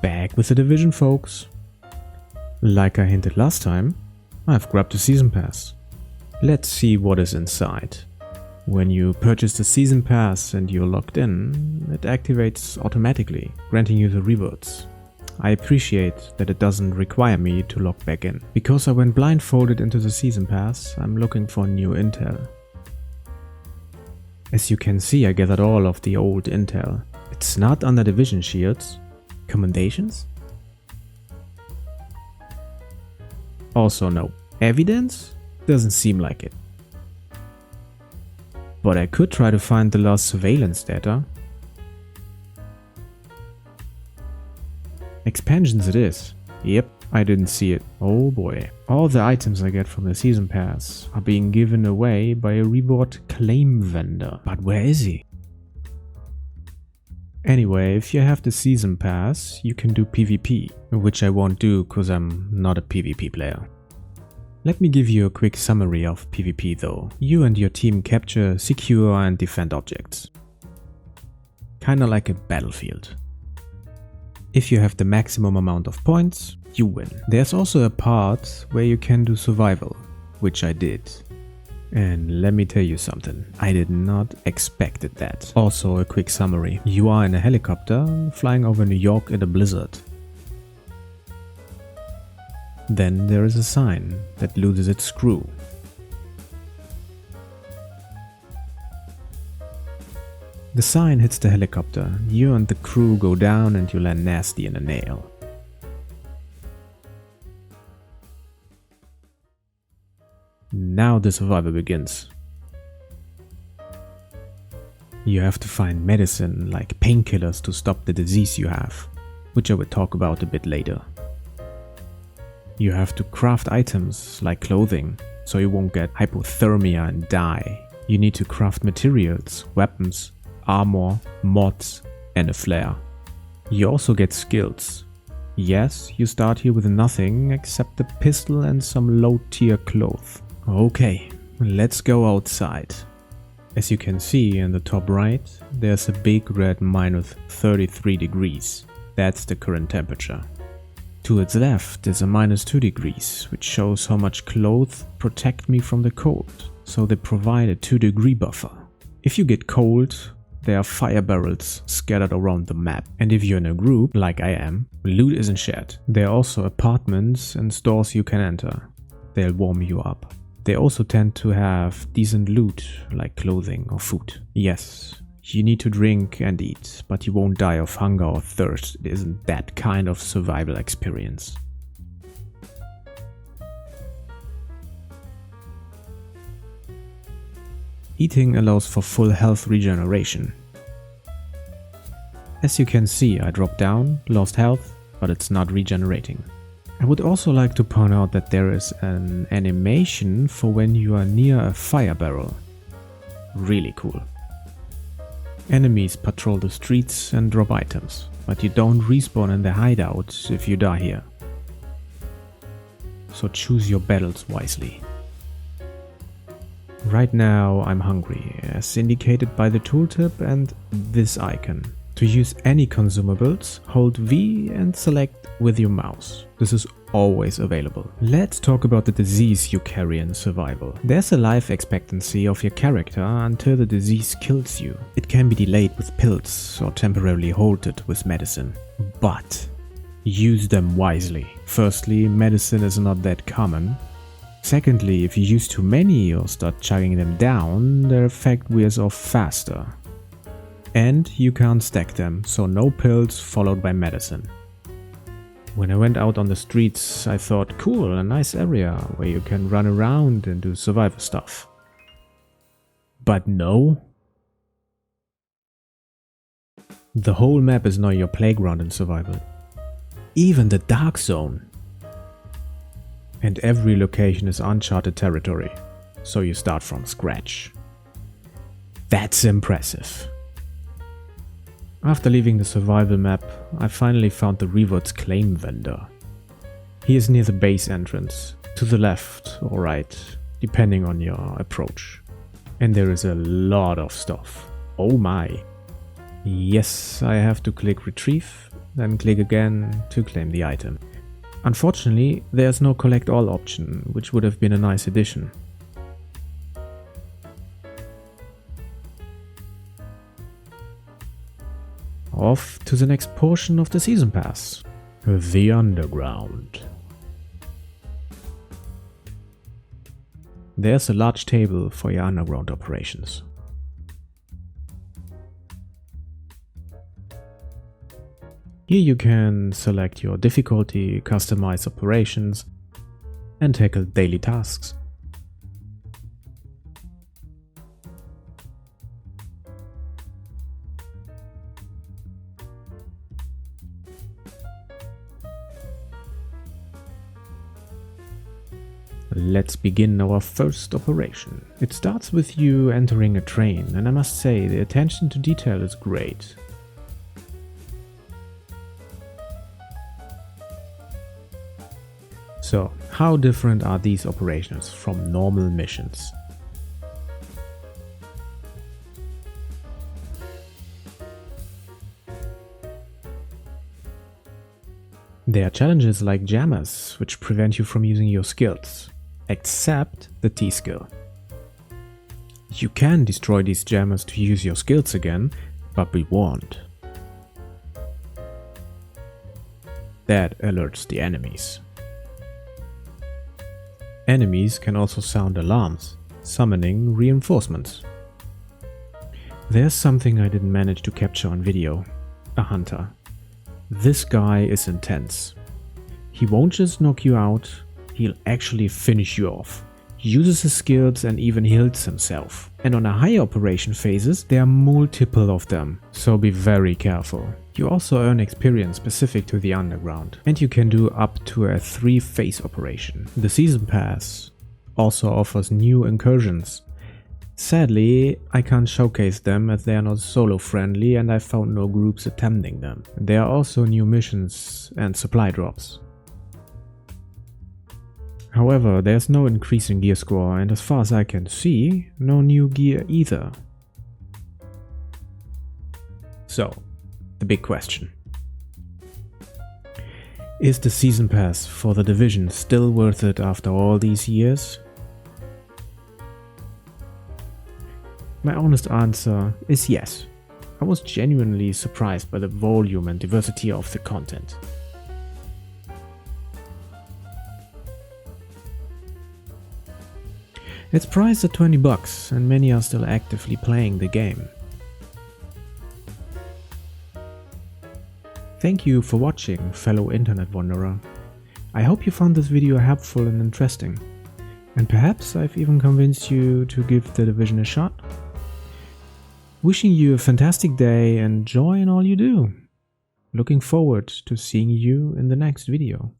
Back with the division, folks. Like I hinted last time, I've grabbed the season pass. Let's see what is inside. When you purchase the season pass and you're logged in, it activates automatically, granting you the rewards. I appreciate that it doesn't require me to log back in. Because I went blindfolded into the season pass, I'm looking for new intel. As you can see, I gathered all of the old intel. It's not under division shields. Commendations? Also no. Evidence? Doesn't seem like it. But I could try to find the lost surveillance data. Expansions it is. Yep, I didn't see it. Oh boy. All the items I get from the season pass are being given away by a reward claim vendor. But where is he? Anyway, if you have the season pass, you can do PvP, which I won't do cause I'm not a PvP player. Let me give you a quick summary of PvP though. You and your team capture, secure and defend objects. Kinda like a battlefield. If you have the maximum amount of points, you win. There's also a part where you can do survival, which I did. And let me tell you something, I did not expect that. Also a quick summary. You are in a helicopter flying over New York in a blizzard. Then there is a sign that loses its screw. The sign hits the helicopter, you and the crew go down and you land nasty in a nail. Now the survival begins. You have to find medicine like painkillers to stop the disease you have, which I will talk about a bit later. You have to craft items like clothing, so you won't get hypothermia and die. You need to craft materials, weapons, armor, mods, and a flare. You also get skills. Yes, you start here with nothing except a pistol and some low tier clothes. Okay, let's go outside. As you can see in the top right, there's a big red minus 33 degrees. That's the current temperature. To its left is a minus 2 degrees, which shows how much clothes protect me from the cold, so they provide a 2-degree buffer. If you get cold, there are fire barrels scattered around the map, and if you're in a group, like I am, loot isn't shared. There are also apartments and stores you can enter. They'll warm you up. They also tend to have decent loot, like clothing or food. Yes, you need to drink and eat, but you won't die of hunger or thirst. It isn't that kind of survival experience. Eating allows for full health regeneration. As you can see, I dropped down, lost health, but it's not regenerating. I would also like to point out that there is an animation for when you are near a fire barrel. Really cool. Enemies patrol the streets and drop items, but you don't respawn in the hideout if you die here. So choose your battles wisely. Right now I'm hungry, as indicated by the tooltip and this icon. To use any consumables, hold V and select with your mouse. This is always available. Let's talk about the disease you carry in survival. There's a life expectancy of your character until the disease kills you. It can be delayed with pills or temporarily halted with medicine. But use them wisely. Firstly, medicine is not that common. Secondly, if you use too many or start chugging them down, their effect wears off faster. And you can't stack them, so no pills followed by medicine. When I went out on the streets, I thought, cool, a nice area where you can run around and do survival stuff. But no. The whole map is now your playground in survival. Even the dark zone. And every location is uncharted territory, so you start from scratch. That's impressive. After leaving the survival map, I finally found the rewards claim vendor. He is near the base entrance, to the left or right, depending on your approach. And there is a lot of stuff. Oh my. Yes, I have to click retrieve then click again to claim the item. Unfortunately, there's no collect all option, which would have been a nice addition. Off to the next portion of the Season Pass, the Underground. There's a large table for your underground operations. Here you can select your difficulty, customize operations, and tackle daily tasks. Let's begin our first operation. It starts with you entering a train, and I must say the attention to detail is great. So, how different are these operations from normal missions? There are challenges like jammers, which prevent you from using your skills, except the T skill. You can destroy these jammers to use your skills again, but be warned. That alerts the enemies. Enemies can also sound alarms, summoning reinforcements. There's something I didn't manage to capture on video. A hunter. This guy is intense. He won't just knock you out, he'll actually finish you off. He uses his skills and even heals himself. And on a higher operation phases, there are multiple of them, so be very careful. You also earn experience specific to the underground, and you can do up to a 3-phase operation. The Season Pass also offers new incursions. Sadly, I can't showcase them as they are not solo friendly and I found no groups attempting them. There are also new missions and supply drops. However, there's no increase in gear score and as far as I can see, no new gear either. So, the big question. Is the Season Pass for the Division still worth it after all these years? My honest answer is yes. I was genuinely surprised by the volume and diversity of the content. It's priced at $20 and many are still actively playing the game. Thank you for watching, fellow internet wanderer. I hope you found this video helpful and interesting. And perhaps I've even convinced you to give The Division a shot. Wishing you a fantastic day and joy in all you do. Looking forward to seeing you in the next video.